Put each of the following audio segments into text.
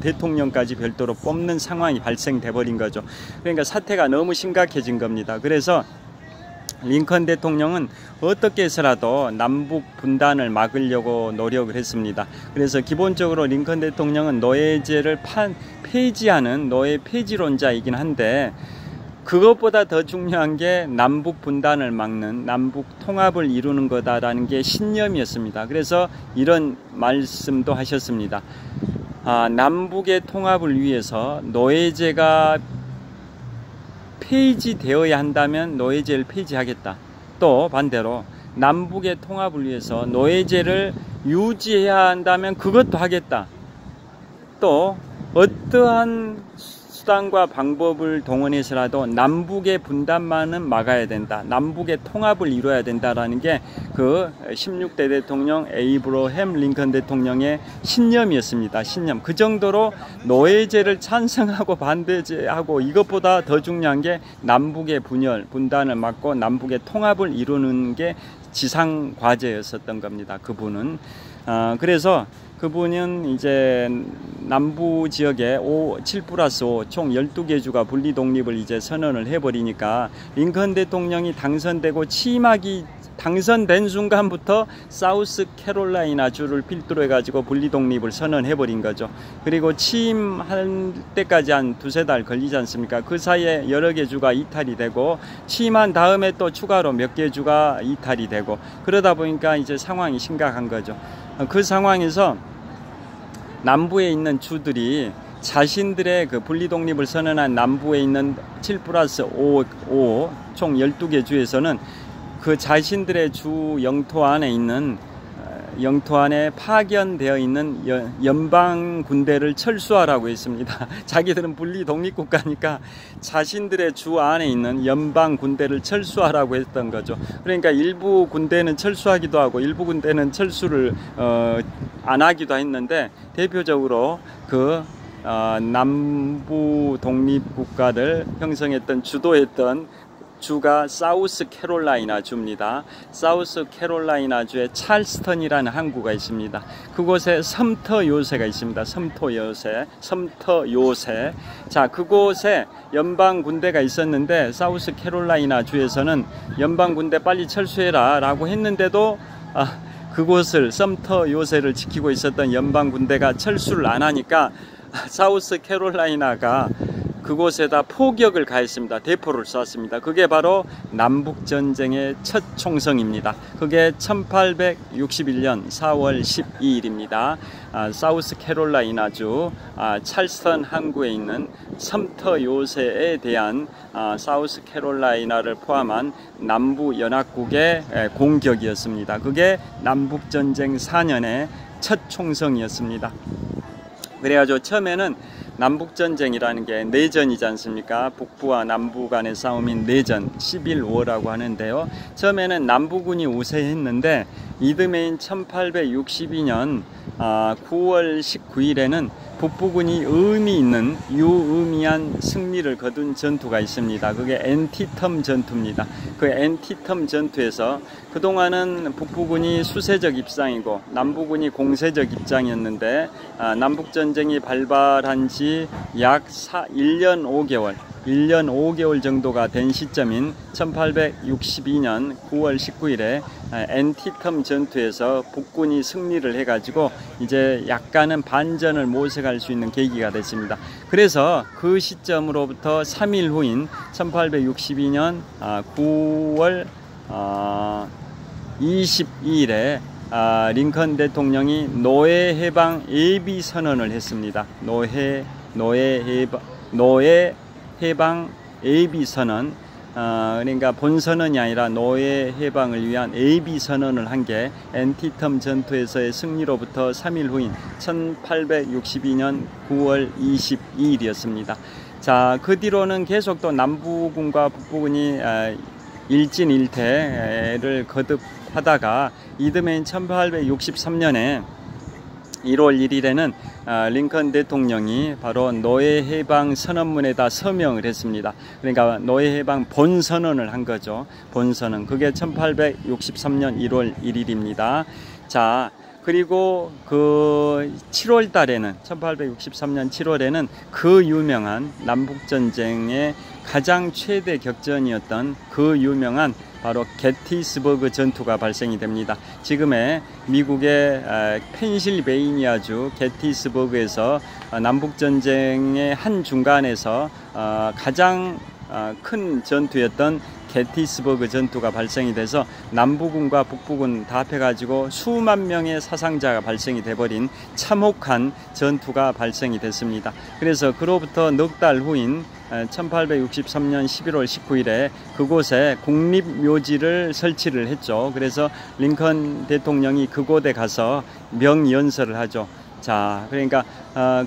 대통령까지 별도로 뽑는 상황이 발생돼 버린 거죠. 그러니까 사태가 너무 심각해진 겁니다. 그래서 링컨 대통령은 어떻게 해서라도 남북 분단을 막으려고 노력을 했습니다. 그래서 기본적으로 링컨 대통령은 노예제를 폐지하는 노예 폐지론자이긴 한데, 그것보다 더 중요한 게 남북 분단을 막는, 남북 통합을 이루는 거다라는 게 신념이었습니다. 그래서 이런 말씀도 하셨습니다. 남북의 통합을 위해서 노예제가 폐지되어야 한다면 노예제를 폐지하겠다. 또 반대로 남북의 통합을 위해서 노예제를 유지해야 한다면 그것도 하겠다. 또 어떠한 수단과 방법을 동원해서라도 남북의 분단만은 막아야 된다. 남북의 통합을 이루어야 된다라는 게 그 16대 대통령 에이브러햄 링컨 대통령의 신념이었습니다. 신념. 그 정도로 노예제를 찬성하고 반대하고, 이것보다 더 중요한 게 남북의 분단을 막고 남북의 통합을 이루는 게 지상 과제였었던 겁니다. 그분은. 그래서 그분은 이제 남부 지역에 7+5 총 12개 주가 분리 독립을 이제 선언을 해버리니까, 링컨 대통령이 당선되고 취임하기 당선된 순간부터 사우스 캐롤라이나 주를 필두로 해가지고 분리 독립을 선언해버린 거죠. 그리고 취임할 때까지 한 2~3달 걸리지 않습니까? 그 사이에 여러 개 주가 이탈이 되고, 취임한 다음에 또 추가로 몇 개 주가 이탈이 되고, 그러다 보니까 이제 상황이 심각한 거죠. 그 상황에서 남부에 있는 주들이 자신들의 그 분리 독립을 선언한 남부에 있는 7+5 총 12개 주에서는 그 자신들의 주 영토 안에 있는, 영토 안에 파견되어 있는 연방 군대를 철수하라고 했습니다. 자기들은 분리 독립국가니까 자신들의 주 안에 있는 연방 군대를 철수하라고 했던 거죠. 그러니까 일부 군대는 철수하기도 하고 일부 군대는 철수를 안 하기도 했는데, 대표적으로 그 남부 독립국가를 형성했던, 주도했던 주가 사우스 캐롤라이나 주입니다. 사우스 캐롤라이나 주에 찰스턴이라는 항구가 있습니다. 그곳에 섬터 요새가 있습니다. 섬터 요새. 자, 그곳에 연방 군대가 있었는데, 사우스 캐롤라이나 주에서는 연방 군대 빨리 철수해라 라고 했는데도 그곳을, 섬터 요새를 지키고 있었던 연방 군대가 철수를 안 하니까 사우스 캐롤라이나가 그곳에다 포격을 가했습니다. 대포를 쐈습니다. 그게 바로 남북전쟁의 첫 총성입니다. 그게 1861년 4월 12일입니다. 사우스 캐롤라이나주 찰스턴 항구에 있는 섬터 요새에 대한 사우스 캐롤라이나를 포함한 남부 연합국의 공격이었습니다. 그게 남북전쟁 4년의 첫 총성이었습니다. 그래가지고 처음에는 남북전쟁이라는 게 내전이지 않습니까? 북부와 남부 간의 싸움인 내전, 11월이라고 하는데요. 처음에는 남부군이 우세했는데, 이듬해인 1862년 9월 19일에는 북부군이 유의미한 승리를 거둔 전투가 있습니다. 그게 엔티텀 전투입니다. 그 엔티텀 전투에서 그동안은 북부군이 수세적 입장이고 남부군이 공세적 입장이었는데, 남북전쟁이 발발한 지 약 1년 5개월 정도가 된 시점인 1862년 9월 19일에 엔티텀 전투에서 북군이 승리를 해가지고 이제 약간은 반전을 모색할 수 있는 계기가 됐습니다. 그래서 그 시점으로부터 3일 후인 1862년 9월 22일에 링컨 대통령이 노예 해방 예비 선언을 했습니다. 노예 해방 예비 선언, 그러니까 본선언이 아니라 노예 해방을 위한 예비 선언을 한 게 엔티텀 전투에서의 승리로부터 3일 후인 1862년 9월 22일이었습니다. 자, 그 뒤로는 계속 또 남부군과 북부군이 일진일퇴를 거듭하다가 이듬해인 1863년에 1월 1일에는 링컨 대통령이 바로 노예 해방 선언문에다 서명을 했습니다. 그러니까 노예 해방 본선언을 한 거죠. 본선언. 그게 1863년 1월 1일입니다. 자, 그리고 그 7월 달에는 1863년 7월에는 그 유명한 남북전쟁의 가장 최대 격전이었던 그 유명한 바로 게티스버그 전투가 발생이 됩니다. 지금의 미국의 펜실베이니아주 게티스버그에서 남북전쟁의 한 중간에서 가장 큰 전투였던 게티스버그 전투가 발생이 돼서 남부군과 북부군 다 합해가지고 수만 명의 사상자가 발생이 돼버린 참혹한 전투가 발생이 됐습니다. 그래서 그로부터 넉 달 후인 1863년 11월 19일에 그곳에 국립묘지를 설치를 했죠. 그래서 링컨 대통령이 그곳에 가서 명연설을 하죠. 자, 그러니까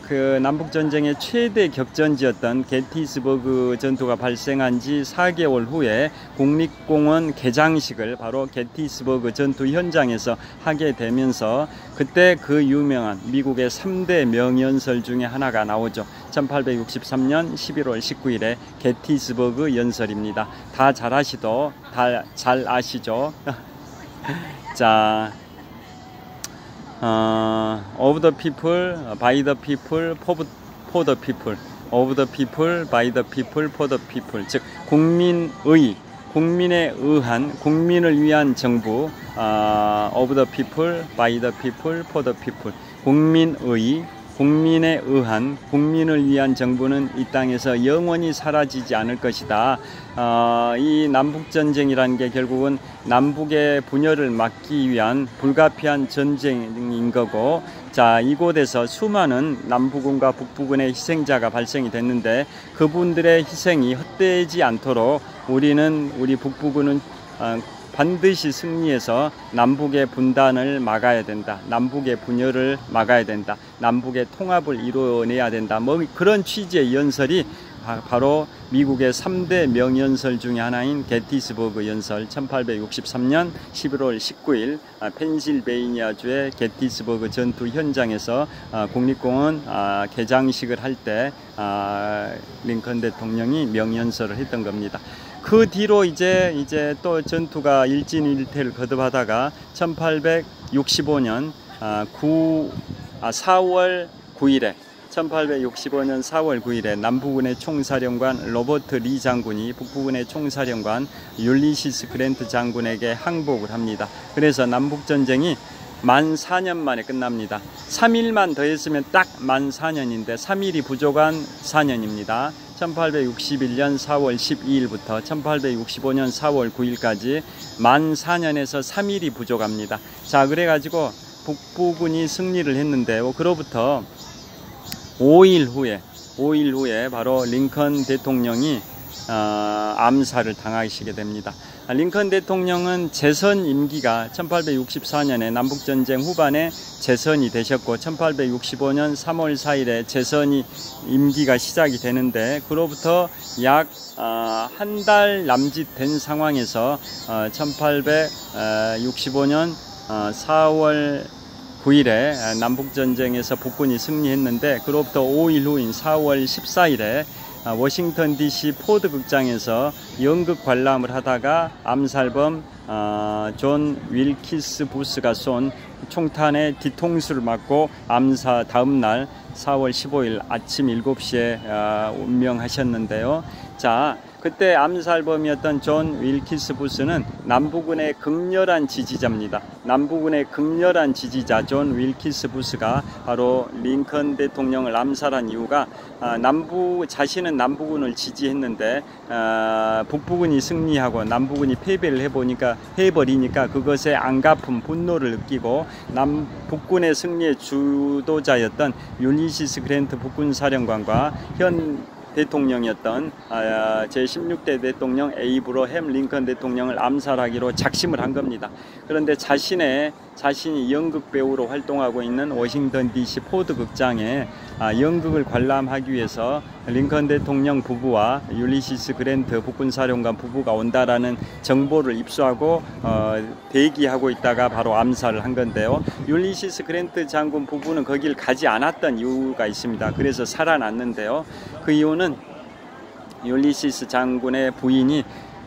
그 남북전쟁의 최대 격전지였던 게티스버그 전투가 발생한 지 4개월 후에 국립공원 개장식을 바로 게티스버그 전투 현장에서 하게 되면서 그때 그 유명한 미국의 3대 명연설 중에 하나가 나오죠. 1863년 11월 19일에 게티스버그 연설입니다. 다 잘 아시죠? 자, of the people, by the people, for the people. of the people, by the people, for the people. 즉 국민에 의한, 국민을 위한 정부, of the people, by the people, for the people. 국민에 의한, 국민을 위한 정부는 이 땅에서 영원히 사라지지 않을 것이다. 이 남북전쟁이라는 게 결국은 남북의 분열을 막기 위한 불가피한 전쟁인 거고, 자, 이곳에서 수많은 남부군과 북부군의 희생자가 발생이 됐는데 그분들의 희생이 헛되지 않도록 우리 북부군은 반드시 승리해서 남북의 분단을 막아야 된다. 남북의 분열을 막아야 된다. 남북의 통합을 이루어내야 된다. 뭐 그런 취지의 연설이 바로 미국의 3대 명연설 중에 하나인 게티스버그 연설, 1863년 11월 19일 펜실베이니아주의 게티스버그 전투 현장에서 국립공원 개장식을 할 때 링컨 대통령이 명연설을 했던 겁니다. 그 뒤로 이제 또 전투가 일진일퇴를 거듭하다가 1865년 4월 9일에 1865년 4월 9일에 남부군의 총사령관 로버트 리 장군이 북부군의 총사령관 율리시스 그랜트 장군에게 항복을 합니다. 그래서 남북전쟁이 만 4년 만에 끝납니다. 3일만 더 했으면 딱 만 4년인데 3일이 부족한 4년입니다. 1861년 4월 12일부터 1865년 4월 9일까지 만 4년에서 3일이 부족합니다. 자, 그래가지고 북부군이 승리를 했는데요. 그로부터 5일 후에 바로 링컨 대통령이 암살을 당하시게 됩니다. 링컨 대통령은 재선 임기가 1864년에 남북전쟁 후반에 재선이 되셨고 1865년 3월 4일에 재선이 임기가 시작이 되는데 그로부터 약 한 달 남짓 된 상황에서 1865년 4월 9일에 남북전쟁에서 북군이 승리했는데 그로부터 5일 후인 4월 14일에 워싱턴 DC 포드 극장에서 연극 관람을 하다가 암살범 존 윌키스 부스가 쏜 총탄의 뒤통수를 맞고 다음날 4월 15일 아침 7시에 운명하셨는데요. 자, 그때 암살범이었던 존 윌키스 부스는 남부군의 극렬한 지지자입니다. 남부군의 극렬한 지지자 존 윌키스 부스가 바로 링컨 대통령을 암살한 이유가 자신은 남부군을 지지했는데 북부군이 승리하고 남부군이 패배를 해버리니까 그것에 안갚은 분노를 느끼고 북군의 승리의 주도자였던 율리시스 그랜트 북군사령관과 현 대통령이었던 제16대 대통령 에이브러햄 링컨 대통령을 암살하기로 작심을 한 겁니다. 그런데 자신이 연극 배우로 활동하고 있는 워싱턴 DC 포드 극장에 연극을 관람하기 위해서 링컨 대통령 부부와 율리시스 그랜트 북군사령관 부부가 온다라는 정보를 입수하고 대기하고 있다가 바로 암살을 한 건데요. 율리시스 그랜트 장군 부부는 거길 가지 않았던 이유가 있습니다. 그래서 살아났는데요. 그 이유는 율리시스 장군의 부인이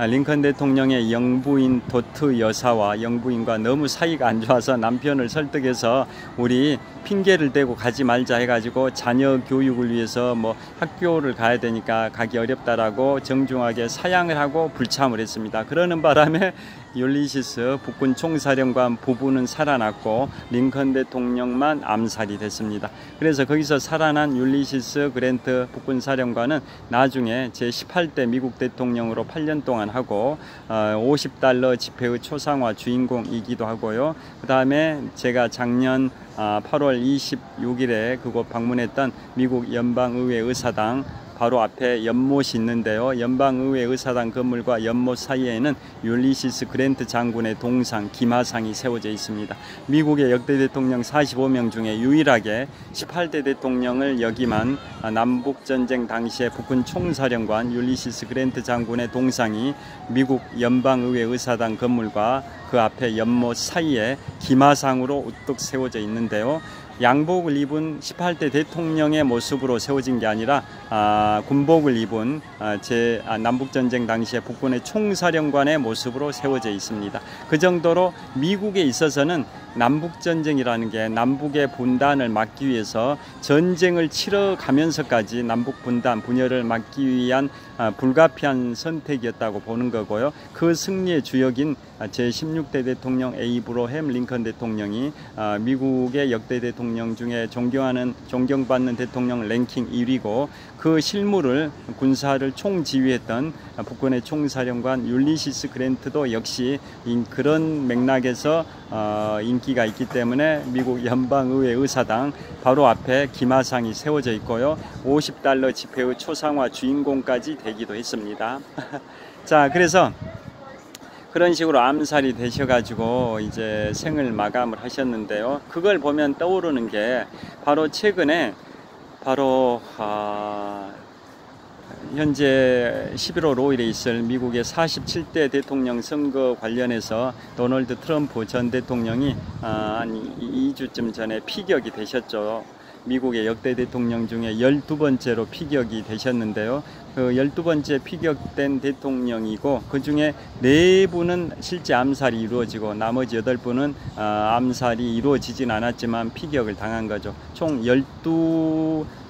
링컨 대통령의 영부인 도트 여사와 영부인과 너무 사이가 안 좋아서 남편을 설득해서 우리 핑계를 대고 가지 말자 해가지고 자녀 교육을 위해서 뭐 학교를 가야 되니까 가기 어렵다라고 정중하게 사양을 하고 불참을 했습니다. 그러는 바람에 율리시스 북군 총사령관 부부는 살아났고 링컨 대통령만 암살이 됐습니다. 그래서 거기서 살아난 율리시스 그랜트 북군 사령관은 나중에 제18대 미국 대통령으로 8년 동안 하고 $50 지폐의 초상화 주인공이기도 하고요. 그 다음에 제가 작년 8월 26일에 그곳 방문했던 미국 연방의회 의사당 바로 앞에 연못이 있는데요. 연방의회 의사당 건물과 연못 사이에는 율리시스 그랜트 장군의 동상, 기마상이 세워져 있습니다. 미국의 역대 대통령 45명 중에 유일하게 18대 대통령을 역임한 남북전쟁 당시의 북군 총사령관 율리시스 그랜트 장군의 동상이 미국 연방의회 의사당 건물과 그 앞에 연못 사이에 기마상으로 우뚝 세워져 있는데요. 양복을 입은 18대 대통령의 모습으로 세워진 게 아니라 군복을 입은 남북전쟁 당시에 북군의 총사령관의 모습으로 세워져 있습니다. 그 정도로 미국에 있어서는 남북전쟁이라는 게 남북의 분단을 막기 위해서 전쟁을 치러가면서까지 남북 분단, 분열을 막기 위한 불가피한 선택이었다고 보는 거고요. 그 승리의 주역인 제16대 대통령 에이브러햄 링컨 대통령이 미국의 역대 대통령 중에 존경받는 대통령 랭킹 1위고 그 실무를 군사를 총지휘했던 북군의 총사령관 율리시스 그랜트도 역시 그런 맥락에서 인기가 있기 때문에 미국 연방의회 의사당 바로 앞에 기마상이 세워져 있고요. $50 지폐의 초상화 주인공까지 되기도 했습니다. 자, 그래서 그런 식으로 암살이 되셔가지고 이제 생을 마감을 하셨는데요. 그걸 보면 떠오르는 게 바로 최근에 바로 현재 11월 5일에 있을 미국의 47대 대통령 선거 관련해서 도널드 트럼프 전 대통령이 한 2주쯤 전에 피격이 되셨죠. 미국의 역대 대통령 중에 12번째로 피격이 되셨는데요. 그 12번째 피격된 대통령이고 그 중에 4분은 실제 암살이 이루어지고 나머지 8분은 암살이 이루어지진 않았지만 피격을 당한 거죠. 총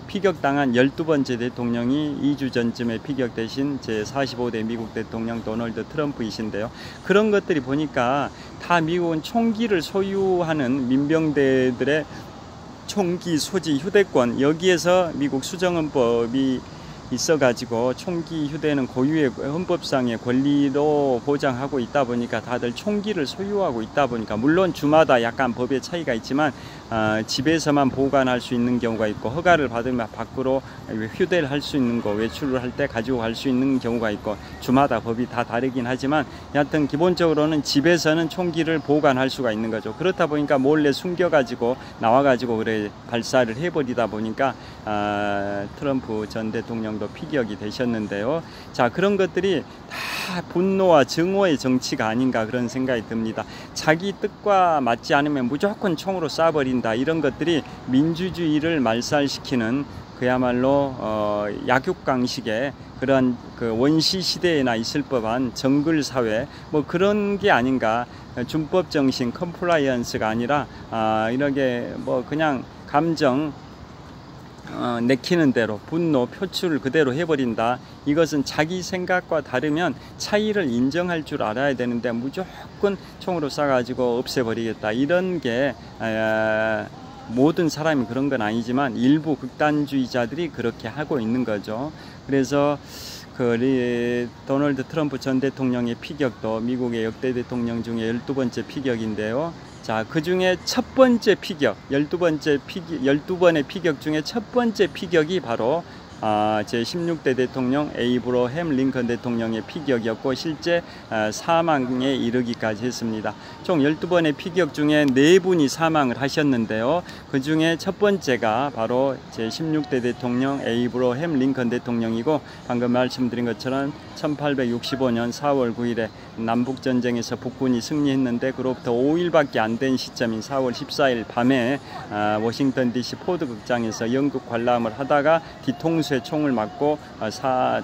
피격당한 12번째 대통령이 2주 전쯤에 피격되신 제45대 미국 대통령 도널드 트럼프이신데요. 그런 것들이 보니까 다 미국은 총기를 소유하는 민병대들의 총기 소지 휴대권, 여기에서 미국 수정헌법이 있어가지고 총기 휴대는 고유의 헌법상의 권리로 보장하고 있다 보니까 다들 총기를 소유하고 있다 보니까 물론 주마다 약간 법의 차이가 있지만 집에서만 보관할 수 있는 경우가 있고 허가를 받으면 밖으로 휴대를 할 수 있는 거 외출을 할 때 가지고 갈 수 있는 경우가 있고 주마다 법이 다 다르긴 하지만 여하튼 기본적으로는 집에서는 총기를 보관할 수가 있는 거죠. 그렇다 보니까 몰래 숨겨가지고 나와가지고 그래 발사를 해버리다 보니까 트럼프 전 대통령도 피격이 되셨는데요. 자, 그런 것들이 다 분노와 증오의 정치가 아닌가 그런 생각이 듭니다. 자기 뜻과 맞지 않으면 무조건 총으로 쏴버린다. 이런 것들이 민주주의를 말살시키는 그야말로 약육강식의 그런 그 원시 시대에나 있을 법한 정글 사회 뭐 그런 게 아닌가. 준법 정신 컴플라이언스가 아니라 이렇게 뭐 그냥 감정 내키는 대로 분노 표출을 그대로 해버린다. 이것은 자기 생각과 다르면 차이를 인정할 줄 알아야 되는데 무조건 총으로 쏴가지고 없애버리겠다. 이런 게 모든 사람이 그런 건 아니지만 일부 극단주의자들이 그렇게 하고 있는 거죠. 그래서 도널드 트럼프 전 대통령의 피격도 미국의 역대 대통령 중에 12번째 피격인데요. 자, 그 중에 첫 번째 피격, 12번의 피격 중에 첫 번째 피격이 바로 제16대 대통령 에이브러햄 링컨 대통령의 피격이었고 실제 사망에 이르기까지 했습니다. 총 12번의 피격 중에 4분이 사망을 하셨는데요. 그 중에 첫 번째가 바로 제16대 대통령 에이브러햄 링컨 대통령이고 방금 말씀드린 것처럼 1865년 4월 9일에 남북전쟁에서 북군이 승리했는데 그로부터 5일밖에 안 된 시점인 4월 14일 밤에 워싱턴 DC 포드 극장에서 연극 관람을 하다가 뒤통수에 총을 맞고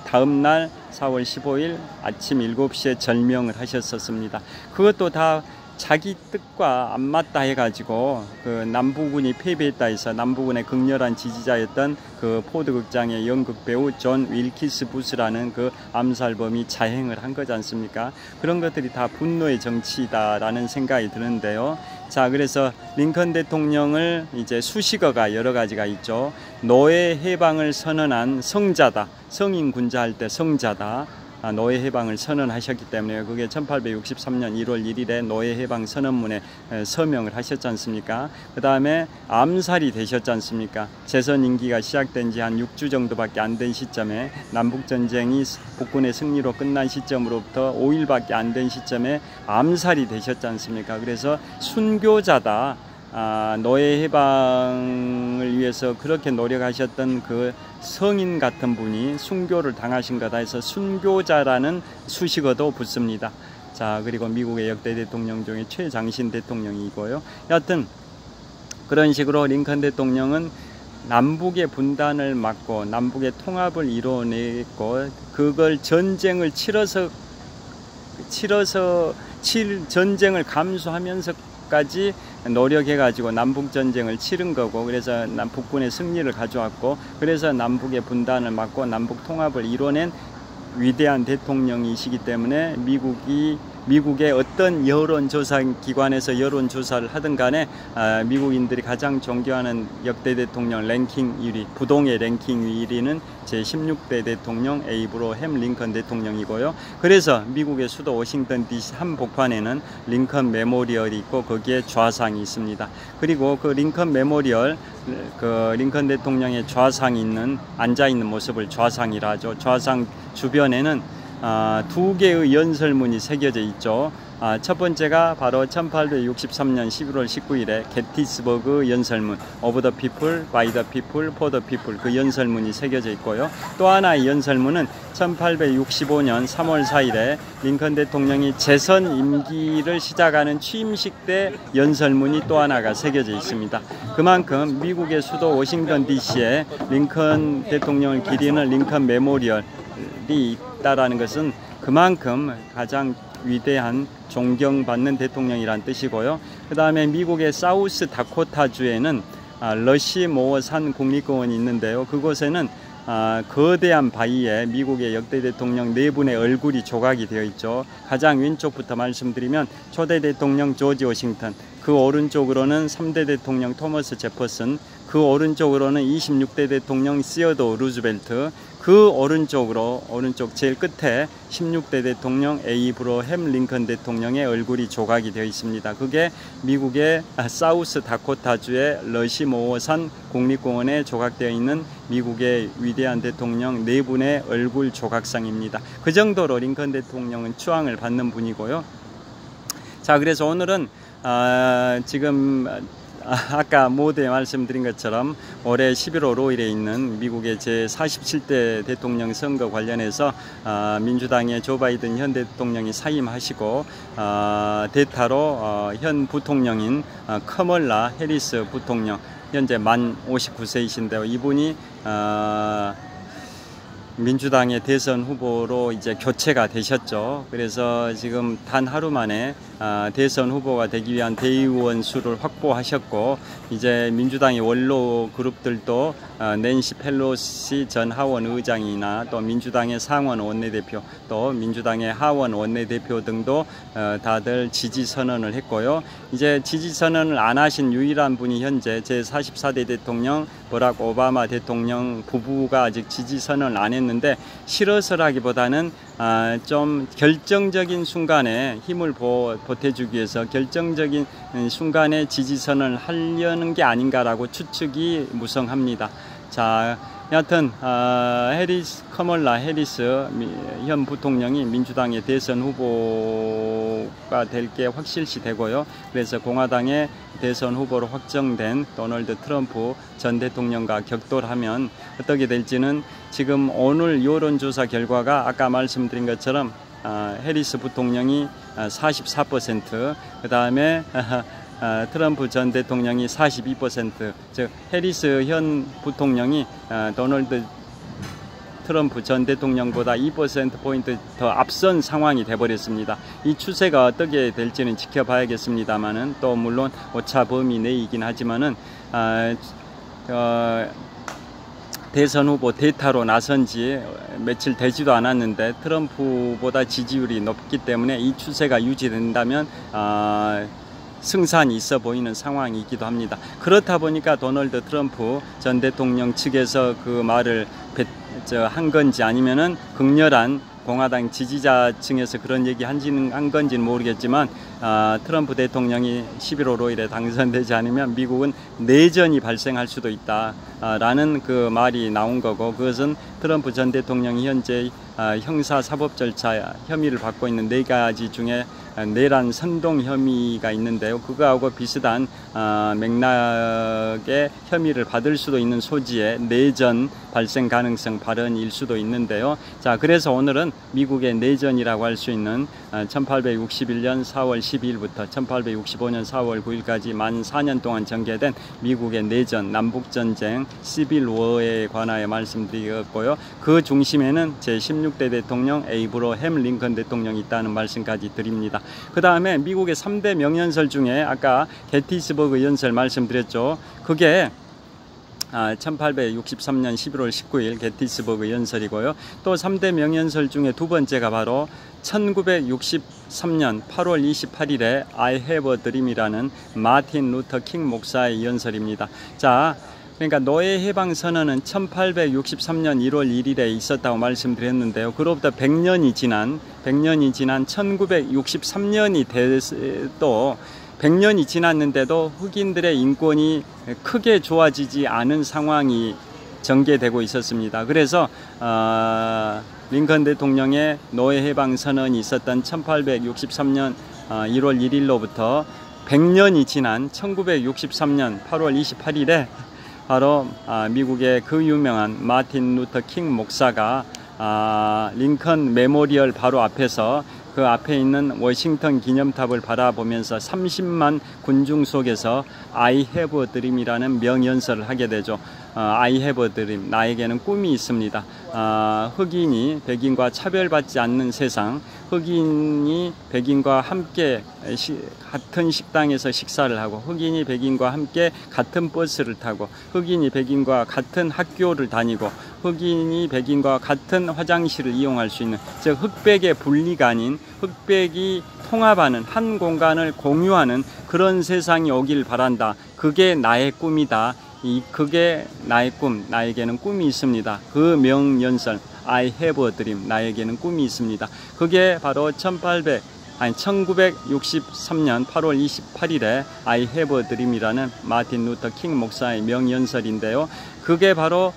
다음 날 4월 15일 아침 7시에 절명을 하셨었습니다. 그것도 다 자기 뜻과 안 맞다 해가지고 그 남부군이 패배했다 해서 남부군의 극렬한 지지자였던 그 포드 극장의 연극 배우 존 윌키스 부스라는 그 암살범이 자행을 한 거지 않습니까? 그런 것들이 다 분노의 정치다라는 생각이 드는데요. 자, 그래서 링컨 대통령을 이제 수식어가 여러 가지가 있죠. 노예 해방을 선언한 성자다. 성인 군자 할 때 성자다. 노예 해방을 선언하셨기 때문에 그게 1863년 1월 1일에 노예 해방 선언문에 서명을 하셨지 않습니까? 그 다음에 암살이 되셨지 않습니까? 재선 임기가 시작된 지 한 6주 정도밖에 안 된 시점에 남북전쟁이 북군의 승리로 끝난 시점으로부터 5일밖에 안 된 시점에 암살이 되셨지 않습니까? 그래서 순교자다. 노예 해방을 위해서 그렇게 노력하셨던 그 성인 같은 분이 순교를 당하신 거다 해서 순교자라는 수식어도 붙습니다. 자, 그리고 미국의 역대 대통령 중에 최장신 대통령이고요. 여하튼 그런 식으로 링컨 대통령은 남북의 분단을 막고 남북의 통합을 이뤄냈고 그걸 전쟁을 전쟁을 감수하면서까지 노력해가지고 남북전쟁을 치른 거고, 그래서 북군의 승리를 가져왔고, 그래서 남북의 분단을 막고 남북 통합을 이뤄낸 위대한 대통령이시기 때문에 미국의 어떤 여론조사 기관에서 여론조사를 하든 간에 미국인들이 가장 존경하는 역대 대통령 랭킹 1위, 부동의 랭킹 1위는 제16대 대통령 에이브러햄 링컨 대통령이고요. 그래서 미국의 수도 워싱턴 DC 한복판에는 링컨 메모리얼이 있고 거기에 좌상이 있습니다. 그리고 그 링컨 메모리얼, 그 링컨 대통령의 좌상이 있는 앉아있는 모습을 좌상이라 하죠. 좌상 주변에는 두 개의 연설문이 새겨져 있죠. 첫 번째가 바로 1863년 11월 19일에 게티스버그 연설문 Of the People, By the People, For the People, 그 연설문이 새겨져 있고요. 또 하나의 연설문은 1865년 3월 4일에 링컨 대통령이 재선 임기를 시작하는 취임식 때 연설문이 또 하나가 새겨져 있습니다. 그만큼 미국의 수도 워싱턴 DC에 링컨 대통령을 기리는 링컨 메모리얼이 있다라는 것은 그만큼 가장 위대한 존경받는 대통령이란 뜻이고요. 그 다음에 미국의 사우스 다코타주에는 러시모어 산 국립공원이 있는데요. 그곳에는 거대한 바위에 미국의 역대 대통령 4분의 얼굴이 조각이 되어 있죠. 가장 왼쪽부터 말씀드리면 초대 대통령 조지 워싱턴, 그 오른쪽으로는 3대 대통령 토머스 제퍼슨, 그 오른쪽으로는 26대 대통령 시어도 루즈벨트, 그 오른쪽 제일 끝에 16대 대통령 에이브러햄 링컨 대통령의 얼굴이 조각이 되어 있습니다. 그게 미국의 사우스 다코타주의 러시모어산 국립공원에 조각되어 있는 미국의 위대한 대통령 4분의 얼굴 조각상입니다. 그 정도로 링컨 대통령은 추앙을 받는 분이고요. 자, 그래서 오늘은 지금 아까 모두에 말씀드린 것처럼 올해 11월 5일에 있는 미국의 제47대 대통령 선거 관련해서 민주당의 조 바이든 현 대통령이 사임하시고 대타로 현 부통령인 커멀라 해리스 부통령, 현재 만 59세이신데요. 이분이 민주당의 대선 후보로 이제 교체가 되셨죠. 그래서 지금 단 하루 만에 대선 후보가 되기 위한 대의원 수를 확보하셨고, 이제 민주당의 원로 그룹들도 낸시 펠로시 전 하원 의장이나 또 민주당의 상원 원내대표, 또 민주당의 하원 원내대표 등도 다들 지지 선언을 했고요. 이제 지지 선언을 안 하신 유일한 분이 현재 제44대 대통령 버락 오바마 대통령 부부가 아직 지지 선언을 안 했는데, 실어서라기보다는 좀 결정적인 순간에 힘을 보태주기 위해서 결정적인 순간에 지지선을 하려는 게 아닌가라고 추측이 무성합니다. 자, 여하튼 커멀라 해리스 현 부통령이 민주당의 대선 후보가 될 게 확실시 되고요. 그래서 공화당의 대선 후보로 확정된 도널드 트럼프 전 대통령과 격돌하면 어떻게 될지는 지금 오늘 여론조사 결과가 아까 말씀드린 것처럼 해리스 부통령이 44%, 그 다음에 트럼프 전 대통령이 42%, 즉 해리스 현 부통령이 도널드 트럼프 전 대통령보다 2%포인트 더 앞선 상황이 돼버렸습니다. 이 추세가 어떻게 될지는 지켜봐야겠습니다만은, 또 물론 오차 범위 내이긴 하지만은 대선 후보 대타로 나선 지 며칠 되지도 않았는데 트럼프보다 지지율이 높기 때문에 이 추세가 유지된다면 승산이 있어 보이는 상황이기도 합니다. 그렇다 보니까 도널드 트럼프 전 대통령 측에서 그 말을 한 건지, 아니면은 극렬한 공화당 지지자층에서 그런 얘기 한 건지는 모르겠지만, 트럼프 대통령이 11월 5일에 당선되지 않으면 미국은 내전이 발생할 수도 있다 라는 그 말이 나온 거고, 그것은 트럼프 전 대통령이 현재 형사 사법 절차 혐의를 받고 있는 4가지 중에 내란 선동 혐의가 있는데요. 그거하고 비슷한 맥락의 혐의를 받을 수도 있는 소지의 내전 발생 가능성 발언일 수도 있는데요. 자, 그래서 오늘은 미국의 내전이라고 할 수 있는 1861년 4월 12일부터 1865년 4월 9일까지 만 4년 동안 전개된 미국의 내전, 남북전쟁, 시빌워에 관하여 말씀드렸고요. 그 중심에는 제16대 대통령 에이브러햄 링컨 대통령이 있다는 말씀까지 드립니다. 그 다음에 미국의 3대 명연설 중에 아까 게티스버그 연설 말씀드렸죠. 그게 1863년 11월 19일 게티스버그 연설이고요. 또 3대 명연설 중에 두 번째가 바로 1963년 8월 28일에 I have a dream이라는 마틴 루터 킹 목사의 연설입니다. 자, 그러니까 노예 해방 선언은 1863년 1월 1일에 있었다고 말씀드렸는데요. 그로부터 100년이 지난 1963년이 또 100년이 지났는데도 흑인들의 인권이 크게 좋아지지 않은 상황이 전개되고 있었습니다. 그래서 링컨 대통령의 노예 해방 선언이 있었던 1863년 1월 1일로부터 100년이 지난 1963년 8월 28일에 바로 미국의 그 유명한 마틴 루터 킹 목사가 링컨 메모리얼 바로 앞에서 그 앞에 있는 워싱턴 기념탑을 바라보면서 30만 군중 속에서 I have a dream이라는 명연설을 하게 되죠. I have a dream, 나에게는 꿈이 있습니다. 흑인이 백인과 차별받지 않는 세상, 흑인이 백인과 함께 같은 식당에서 식사를 하고, 흑인이 백인과 함께 같은 버스를 타고, 흑인이 백인과 같은 학교를 다니고, 흑인이 백인과 같은 화장실을 이용할 수 있는, 즉 흑백의 분리가 아닌 흑백이 통합하는 한 공간을 공유하는 그런 세상이 오길 바란다. 그게 나의 꿈이다. 그게 나의 꿈, 나에게는 꿈이 있습니다. 그 명연설 I have a dream, 나에게는 꿈이 있습니다. 그게 바로 1963년 8월 28일에 I have a dream이라는 마틴 루터 킹 목사의 명연설인데요. 그게 바로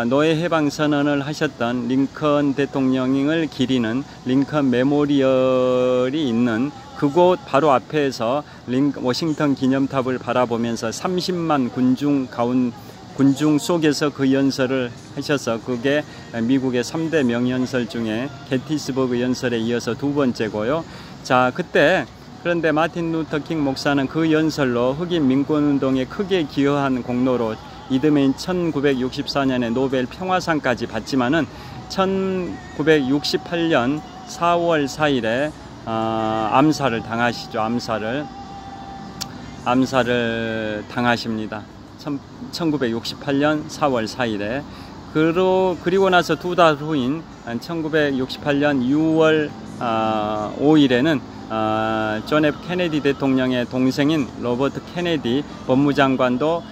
노예 해방 선언을 하셨던 링컨 대통령을 기리는 링컨 메모리얼이 있는 그곳 바로 앞에서 워싱턴 기념탑을 바라보면서 30만 군중 속에서 그 연설을 하셔서, 그게 미국의 3대 명연설 중에 게티스버그 연설에 이어서 두 번째고요. 자, 그런데 마틴 루터 킹 목사는 그 연설로 흑인 민권운동에 크게 기여한 공로로 이듬해인 1964년에 노벨 평화상까지 받지만은 1968년 4월 4일에 암살을 당하시죠. 암살을 당하십니다. 1968년 4월 4일에. 그리고 나서 두 달 후인 1968년 6월 5일에는 존 F 케네디 대통령의 동생인 로버트 케네디 법무장관도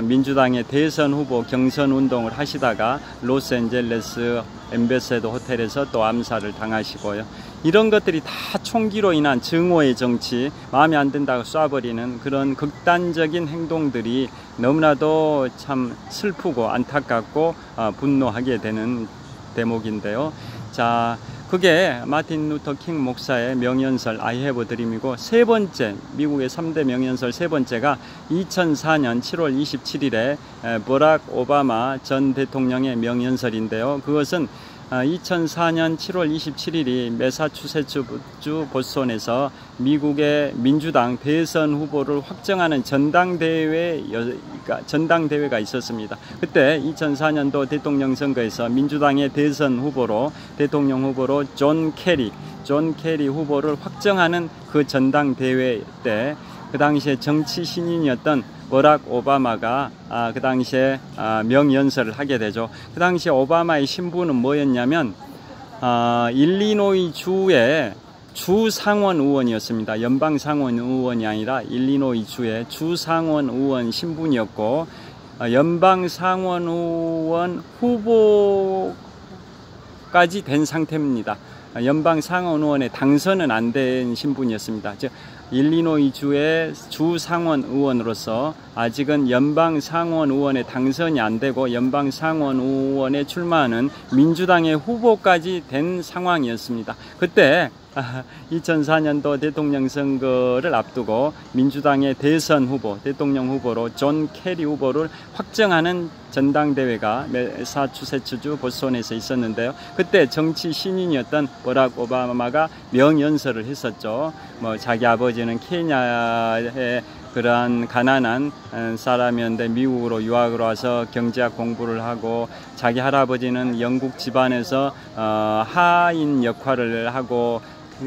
민주당의 대선 후보 경선 운동을 하시다가 로스앤젤레스 엠베서더 호텔에서 또 암살을 당하시고요. 이런 것들이 다 총기로 인한 증오의 정치, 마음에 안 든다고 쏴버리는 그런 극단적인 행동들이 너무나도 참 슬프고 안타깝고 분노하게 되는 대목인데요. 자, 그게 마틴 루터 킹 목사의 명연설 I have a dream이고, 세 번째, 미국의 3대 명연설 세 번째가 2004년 7월 27일에 버락 오바마 전 대통령의 명연설인데요. 그것은 2004년 7월 27일이 매사추세츠 보스턴에서 미국의 민주당 대선 후보를 확정하는 전당대회가 있었습니다. 그때 2004년도 대통령 선거에서 민주당의 대선 후보로 대통령 후보로 존 케리 후보를 확정하는 그 전당대회 때 그 당시에 정치 신인이었던 버락 오바마가 그 당시에 명연설을 하게 되죠. 그 당시에 오바마의 신분은 뭐였냐면 일리노이 주의 주상원 의원이었습니다. 연방 상원 의원이 아니라 일리노이 주의 주상원 의원 신분이었고 연방 상원 의원 후보까지 된 상태입니다. 연방 상원 의원에 당선은 안 된 신분이었습니다. 즉 일리노이 주의 주상원 의원으로서 아직은 연방 상원 의원에 당선이 안 되고 연방 상원 의원에 출마하는 민주당의 후보까지 된 상황이었습니다. 그때 2004년도 대통령 선거를 앞두고 민주당의 대선 후보, 대통령 후보로 존 케리 후보를 확정하는 전당대회가 매사추세츠주 보스턴에서 있었는데요. 그때 정치 신인이었던 버락 오바마가 명연설을 했었죠. 자기 아버지는 케냐의 그러한 가난한 사람이었는데 미국으로 유학을 와서 경제학 공부를 하고 자기 할아버지는 영국 집안에서 하인 역할을 하고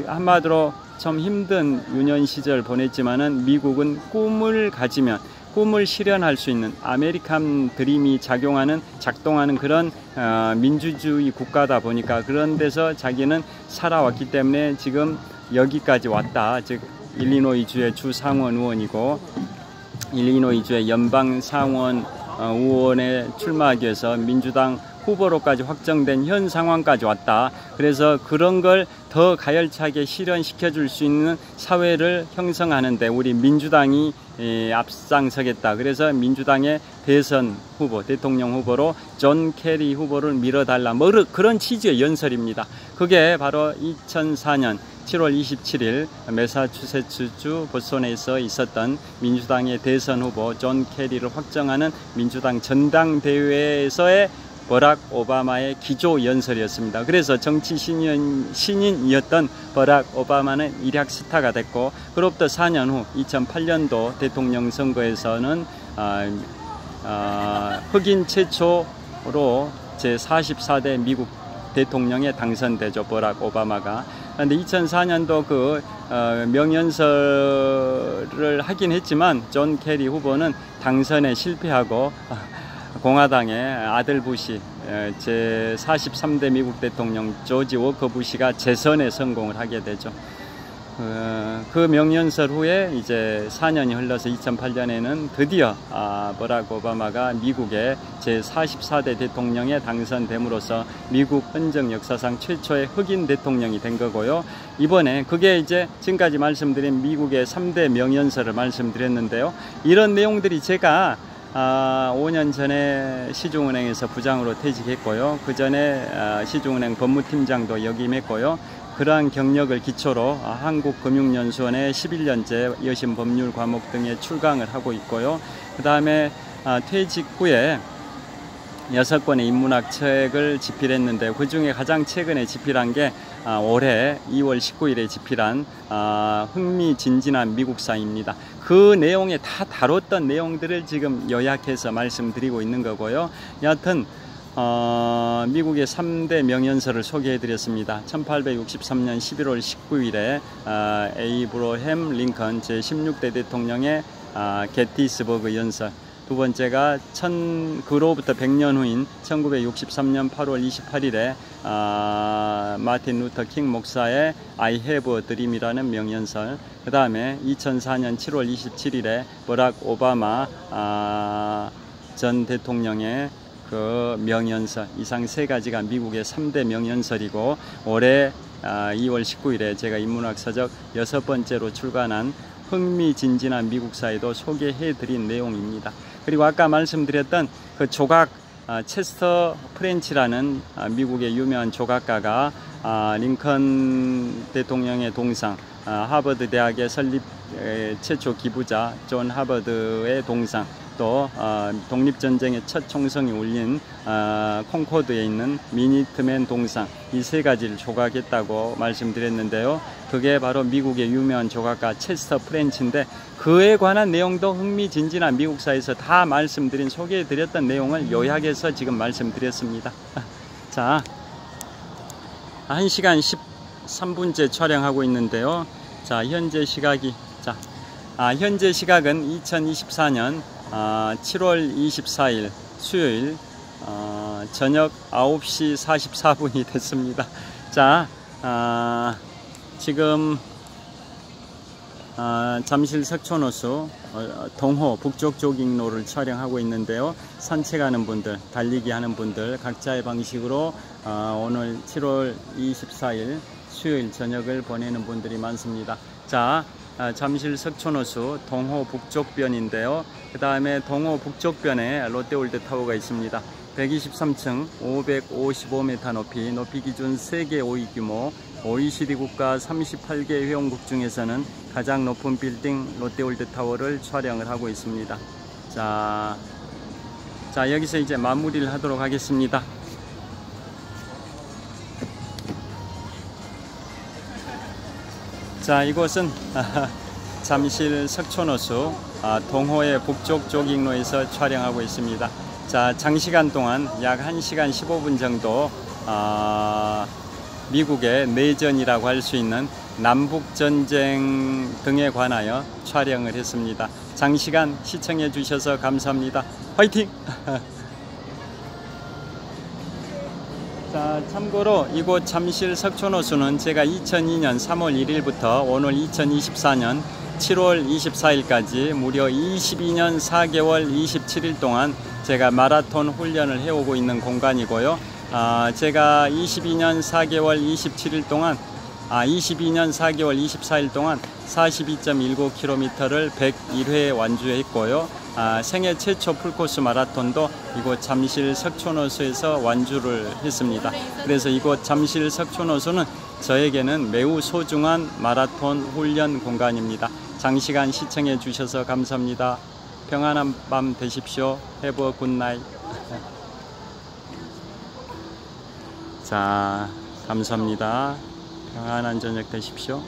한마디로 좀 힘든 유년 시절 보냈지만은 미국은 꿈을 가지면 꿈을 실현할 수 있는 아메리칸 드림이 작동하는 그런 민주주의 국가다 보니까 그런 데서 자기는 살아왔기 때문에 지금 여기까지 왔다. 즉 일리노이 주의 주상원 의원이고 일리노이 주의 연방 상원 의원에 출마하기 위해서 민주당 후보로까지 확정된 현 상황까지 왔다. 그래서 그런 걸 더 가열차게 실현시켜 줄 수 있는 사회를 형성하는데 우리 민주당이 앞장서겠다. 그래서 민주당의 대선 후보, 대통령 후보로 존 케리 후보를 밀어달라. 그런 취지의 연설입니다. 그게 바로 2004년 7월 27일 매사추세츠주 보스턴에서 있었던 민주당의 대선 후보 존 케리를 확정하는 민주당 전당대회에서의 버락 오바마의 기조 연설이었습니다. 그래서 정치 신인이었던 버락 오바마는 일약 스타가 됐고 그로부터 4년 후 2008년도 대통령 선거에서는 흑인 최초로 제44대 미국 대통령에 당선되죠. 버락 오바마가. 그런데 2004년도 그 명연설을 하긴 했지만 존 케리 후보는 당선에 실패하고 공화당의 아들 부시 제43대 미국 대통령 조지 워커 부시가 재선에 성공을 하게 되죠. 그 명연설 후에 이제 4년이 흘러서 2008년에는 드디어 버락 오바마가 미국의 제44대 대통령에 당선됨으로써 미국 헌정 역사상 최초의 흑인 대통령이 된 거고요. 이번에 그게 이제 지금까지 말씀드린 미국의 3대 명연설을 말씀드렸는데요. 이런 내용들이 제가 5년 전에 시중은행에서 부장으로 퇴직했고요. 그 전에 시중은행 법무팀장도 역임했고요. 그러한 경력을 기초로 한국금융연수원에 11년째 여신법률 과목 등에 출강을 하고 있고요. 그 다음에 퇴직 후에 6권의 인문학 책을 집필했는데 그 중에 가장 최근에 집필한 게 올해 2월 19일에 집필한 흥미진진한 미국사입니다. 그 내용에 다 다뤘던 내용들을 지금 요약해서 말씀드리고 있는 거고요. 여하튼 미국의 3대 명연설을 소개해드렸습니다. 1863년 11월 19일에 에이브러햄 링컨 제16대 대통령의 게티스버그 연설, 두 번째가 그로부터 100년 후인 1963년 8월 28일에 마틴 루터 킹 목사의 I have a dream이라는 명연설, 그 다음에 2004년 7월 27일에 버락 오바마 전 대통령의 그 명연설, 이상 세 가지가 미국의 3대 명연설이고 올해 2월 19일에 제가 인문학 서적 6번째로 출간한 흥미진진한 미국사에도 소개해드린 내용입니다. 그리고 아까 말씀드렸던 그 조각 체스터 프렌치라는 미국의 유명한 조각가가 링컨 대통령의 동상, 하버드 대학의 설립 최초 기부자 존 하버드의 동상, 또 독립전쟁의 첫 총성이 울린 콩코드에 있는 미니트맨 동상, 이 세 가지를 조각했다고 말씀드렸는데요. 그게 바로 미국의 유명한 조각가 체스터 프렌치인데, 그에 관한 내용도 흥미진진한 미국사에서 다 말씀드린, 소개해드렸던 내용을 요약해서 지금 말씀드렸습니다. 자, 1시간 13분째 촬영하고 있는데요. 자, 현재 시각이, 현재 시각은 2024년 7월 24일 수요일 저녁 9시 44분이 됐습니다. 자, 지금 잠실 석촌호수 동호 북쪽 조깅로를 촬영하고 있는데요. 산책하는 분들, 달리기 하는 분들 각자의 방식으로 오늘 7월 24일 수요일 저녁을 보내는 분들이 많습니다. 자, 잠실 석촌호수 동호 북쪽변인데요. 그 다음에 동호 북쪽변에 롯데월드타워가 있습니다. 123층 555m 높이 기준 세계 5위 규모 OECD 국가 38개 회원국 중에서는 가장 높은 빌딩 롯데월드타워를 촬영을 하고 있습니다. 자, 여기서 이제 마무리를 하도록 하겠습니다. 자, 이곳은 잠실 석촌호수 동호의 북쪽 조깅로에서 촬영하고 있습니다. 자, 장시간 동안 약 1시간 15분 정도 미국의 내전이라고 할 수 있는 남북전쟁 등에 관하여 촬영을 했습니다. 장시간 시청해 주셔서 감사합니다. 화이팅! 자, 참고로 이곳 잠실 석촌호수는 제가 2002년 3월 1일부터 오늘 2024년 7월 24일까지 무려 22년 4개월 27일 동안 제가 마라톤 훈련을 해오고 있는 공간이고요. 제가 22년 4개월 27일 동안 22년 4개월 24일 동안 42.19km를 101회 완주했고요. 생애 최초 풀코스 마라톤도 이곳 잠실 석촌호수에서 완주를 했습니다. 그래서 이곳 잠실 석촌호수는 저에게는 매우 소중한 마라톤 훈련 공간입니다. 장시간 시청해 주셔서 감사합니다. 평안한 밤 되십시오. Have a good night. 자, 감사합니다. 평안한 저녁 되십시오.